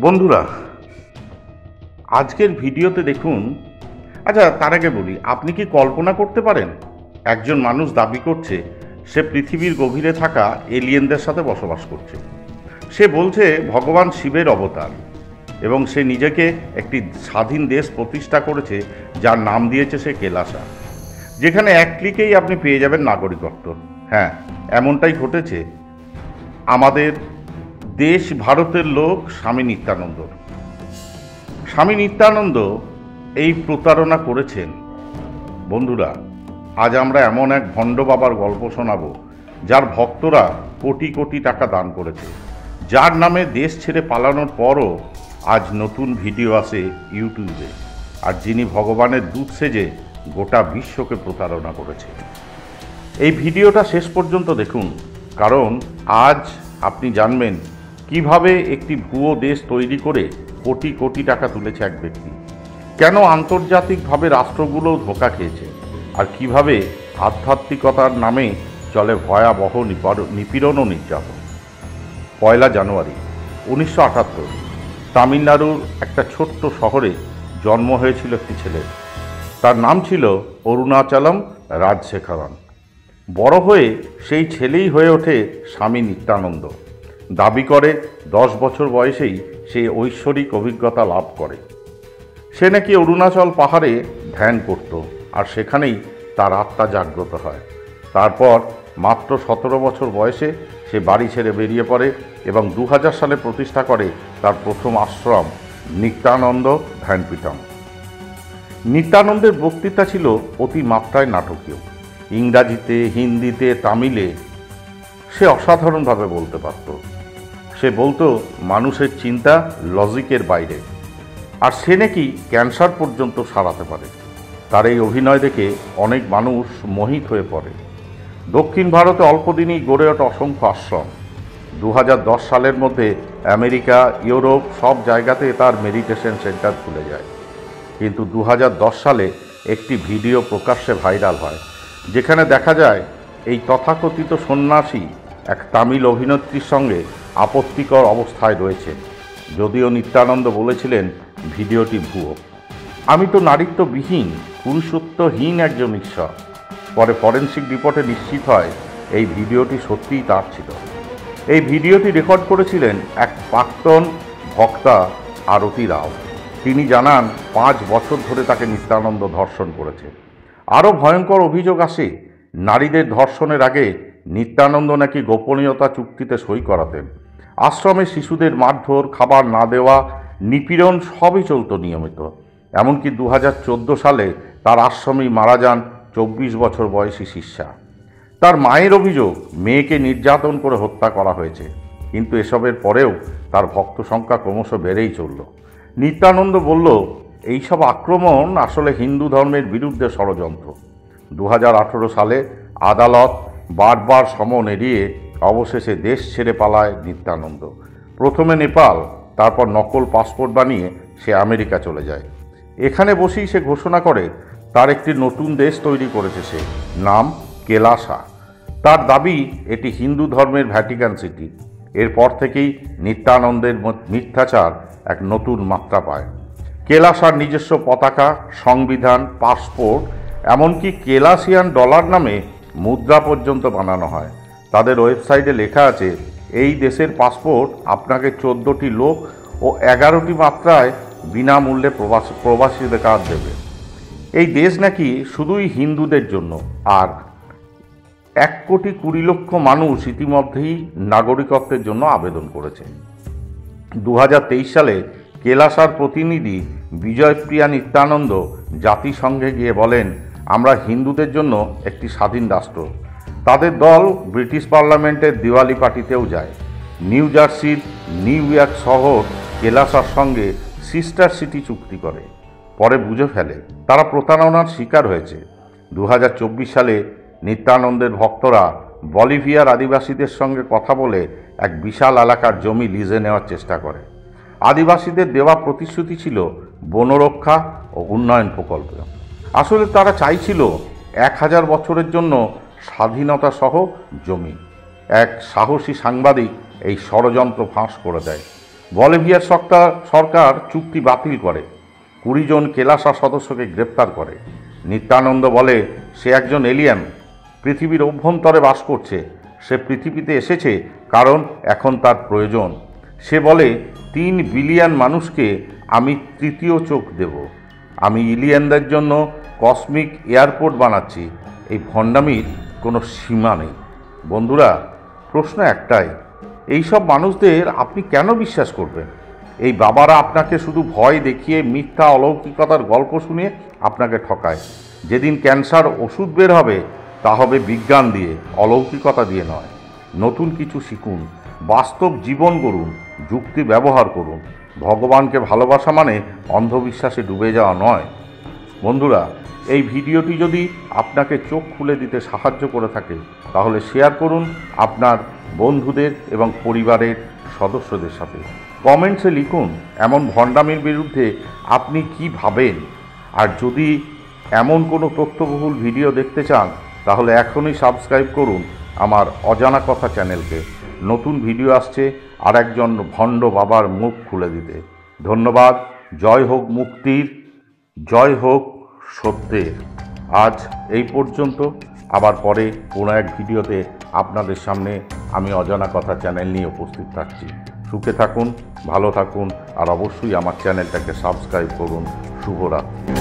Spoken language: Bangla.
বন্ধুরা, আজকের ভিডিওতে দেখুন। আচ্ছা, তার আগে বলি, আপনি কি কল্পনা করতে পারেন একজন মানুষ দাবি করছে সে পৃথিবীর গভীরে থাকা এলিয়েনদের সাথে বসবাস করছে। সে বলছে ভগবান শিবের অবতার এবং সে নিজেকে একটি স্বাধীন দেশ প্রতিষ্ঠা করেছে যার নাম দিয়েছে সে কেলাসা, যেখানে এক ক্লিকেই আপনি পেয়ে যাবেন নাগরিকত্ব। হ্যাঁ, এমনটাই ঘটেছে আমাদের দেশ ভারতের লোক স্বামী নিত্যানন্দ। স্বামী নিত্যানন্দ এই প্রতারণা করেছেন। বন্ধুরা, আজ আমরা এমন এক ভণ্ড বাবার গল্প শোনাবো যার ভক্তরা কোটি কোটি টাকা দান করেছে, যার নামে দেশ ছেড়ে পালানোর পরও আজ নতুন ভিডিও আসে ইউটিউবে, আর যিনি ভগবানের দূত সেজে গোটা বিশ্বকে প্রতারণা করেছে। এই ভিডিওটা শেষ পর্যন্ত দেখুন, কারণ আজ আপনি জানবেন কিভাবে একটি ভুয়ো দেশ তৈরি করে কোটি কোটি টাকা তুলেছে এক ব্যক্তি, কেন আন্তর্জাতিকভাবে রাষ্ট্রগুলোও ধোঁকা খেয়েছে, আর কিভাবে আধ্যাত্মিকতার নামে চলে ভয়াবহ নিপীড়ন ও নির্যাতন। 1 জানুয়ারি 1978 তামিলনাড়ুর একটা ছোট্ট শহরে জন্ম হয়েছিল একটি ছেলে। তার নাম ছিল অরুণাচলম রাজশেখরন। বড় হয়ে সেই ছেলেই হয়ে ওঠে স্বামী নিত্যানন্দ। দাবি করে 10 বছর বয়সেই সে ঐশ্বরিক অভিজ্ঞতা লাভ করে। সে নাকি অরুণাচল পাহাড়ে ধ্যান করত, আর সেখানেই তার আত্মা জাগ্রত হয়। তারপর মাত্র 17 বছর বয়সে সে বাড়ি ছেড়ে বেরিয়ে পড়ে এবং 2000 সালে প্রতিষ্ঠা করে তার প্রথম আশ্রম নিত্যানন্দ ধ্যানপীঠম। নিত্যানন্দের বক্তৃতা ছিল অতি মাত্রায় নাটকীয়। ইংরাজিতে, হিন্দিতে, তামিলে সে অসাধারণভাবে বলতে পারত। সে বলতো মানুষের চিন্তা লজিকের বাইরে, আর সে নাকি ক্যান্সার পর্যন্ত সারাতে পারে। তার এই অভিনয় দেখে অনেক মানুষ মোহিত হয়ে পড়ে। দক্ষিণ ভারতে অল্প দিনেই গড়ে ওঠে অসংখ্য আশ্রম। 2010 সালের মধ্যে আমেরিকা, ইউরোপ সব জায়গাতে তার মেডিটেশন সেন্টার খুলে যায়। কিন্তু 2010 সালে একটি ভিডিও প্রকাশ্যে ভাইরাল হয়, যেখানে দেখা যায় এই তথাকথিত সন্ন্যাসী এক তামিল অভিনেত্রীর সঙ্গে আপত্তিকর অবস্থায় রয়েছে। যদিও নিত্যানন্দ বলেছিলেন ভিডিওটি ভুয়ো। আমি তো নারীত্ববিহীন, পুরুষত্বহীন একজন ঈশ্বর। পরে ফরেনসিক রিপোর্টে নিশ্চিত হয় এই ভিডিওটি সত্যিই তার ছিল। এই ভিডিওটি রেকর্ড করেছিলেন এক প্রাক্তন ভক্তা আরতি রাও। তিনি জানান 5 বছর ধরে তাকে নিত্যানন্দ ধর্ষণ করেছে। আরও ভয়ঙ্কর অভিযোগ আসে, নারীদের ধর্ষণের আগে নিত্যানন্দ নাকি গোপনীয়তা চুক্তিতে সই করাতেন। আশ্রমে শিশুদের মারধর, খাবার না দেওয়া, নিপীড়ন সবই চলত নিয়মিত। এমনকি 2014 সালে তার আশ্রমেই মারা যান 24 বছর বয়সী শিষ্যা। তার মায়ের অভিযোগ মেয়েকে নির্যাতন করে হত্যা করা হয়েছে, কিন্তু এসবের পরেও তার ভক্ত সংখ্যা ক্রমশ বেড়েই চলল। নিত্যানন্দ বলল, এইসব আক্রমণ আসলে হিন্দু ধর্মের বিরুদ্ধে ষড়যন্ত্র। 2018 সালে আদালত বারবার সমন এড়িয়ে অবশেষে দেশ ছেড়ে পালায় নিত্যানন্দ। প্রথমে নেপাল, তারপর নকল পাসপোর্ট বানিয়ে সে আমেরিকা চলে যায়। এখানে বসেই সে ঘোষণা করে তার একটি নতুন দেশ তৈরি করেছে সে, নাম কেলাসা। তার দাবি এটি হিন্দু ধর্মের ভ্যাটিকান সিটি। এরপর থেকেই নিত্যানন্দের মিথ্যাচার এক নতুন মাত্রা পায়। কেলাসার নিজস্ব পতাকা, সংবিধান, পাসপোর্ট, এমনকি কেলাসিয়ান ডলার নামে মুদ্রা পর্যন্ত বানানো হয়। তাদের ওয়েবসাইটে লেখা আছে, এই দেশের পাসপোর্ট আপনাকে 14টি লোক ও 11টি মাত্রায় বিনামূল্যে প্রবাসীদের কার্ড দেবে। এই দেশ নাকি শুধুই হিন্দুদের জন্য, আর 1,20,00,000 মানুষ ইতিমধ্যেই নাগরিকত্বের জন্য আবেদন করেছে। 2023 সালে কেলাসার প্রতিনিধি বিজয়প্রিয়া নিত্যানন্দ জাতিসংঘে গিয়ে বলেন, আমরা হিন্দুদের জন্য একটি স্বাধীন রাষ্ট্র। তাদের দল ব্রিটিশ পার্লামেন্টের দিওয়ালি পার্টিতেও যায়। নিউ জার্সির নিউ ইয়র্ক শহর কেলাসার সঙ্গে সিস্টার সিটি চুক্তি করে। পরে বুঝে ফেলে তারা প্রতারণার শিকার হয়েছে। 2024 সালে নিত্যানন্দের ভক্তরা বলিভিয়ার আদিবাসীদের সঙ্গে কথা বলে এক বিশাল এলাকার জমি লিজে নেওয়ার চেষ্টা করে। আদিবাসীদের দেওয়া প্রতিশ্রুতি ছিল বনরক্ষা ও উন্নয়ন প্রকল্প। আসলে তারা চাইছিল 1000 বছরের জন্য স্বাধীনতা সহ জমি। এক সাহসী সাংবাদিক এই ষড়যন্ত্র ফাঁস করে দেয়। বলিভিয়ার সরকার চুক্তি বাতিল করে, 20 জন কেলাসা সদস্যকে গ্রেপ্তার করে। নিত্যানন্দ বলে সে একজন এলিয়েন, পৃথিবীর অভ্যন্তরে বাস করছে। সে পৃথিবীতে এসেছে কারণ এখন তার প্রয়োজন। সে বলে 3 বিলিয়ন মানুষকে আমি তৃতীয় চোখ দেব। আমি এলিয়েনদের জন্য কসমিক এয়ারপোর্ট বানাচ্ছি। এই ভণ্ডামির কোনো সীমা নেই। বন্ধুরা, প্রশ্ন একটাই, এইসব মানুষদের আপনি কেন বিশ্বাস করবেন? এই বাবারা আপনাকে শুধু ভয় দেখিয়ে মিথ্যা অলৌকিকতার গল্প শুনিয়ে আপনাকে ঠকায়। যেদিন ক্যান্সার ওষুধ বের হবে, তা হবে বিজ্ঞান দিয়ে, অলৌকিকতা দিয়ে নয়। নতুন কিছু শিখুন, বাস্তব জীবন গড়ুন, যুক্তি ব্যবহার করুন। ভগবানকে ভালোবাসা মানে অন্ধবিশ্বাসে ডুবে যাওয়া নয়। বন্ধুরা, এই ভিডিওটি যদি আপনাকে চোখ খুলে দিতে সাহায্য করে থাকে, তাহলে শেয়ার করুন আপনার বন্ধুদের এবং পরিবারের সদস্যদের সাথে। কমেন্টসে লিখুন এমন ভণ্ডামির বিরুদ্ধে আপনি কি ভাবেন। আর যদি এমন কোনো তথ্যবহুল ভিডিও দেখতে চান, তাহলে এখনই সাবস্ক্রাইব করুন আমার অজানা কথা চ্যানেলকে। নতুন ভিডিও আসছে আর একজন ভণ্ড বাবার মুখ খুলে দিতে। ধন্যবাদ। জয় হোক মুক্তির, জয় হোক সত্যের। আজ এই পর্যন্ত। আবার পরে কোনো এক ভিডিওতে আপনাদের সামনে আমি অজানা কথা চ্যানেল নিয়ে উপস্থিত থাকছি। সুখে থাকুন, ভালো থাকুন, আর অবশ্যই আমার চ্যানেলটাকে সাবস্ক্রাইব করুন। শুভরাত্রি।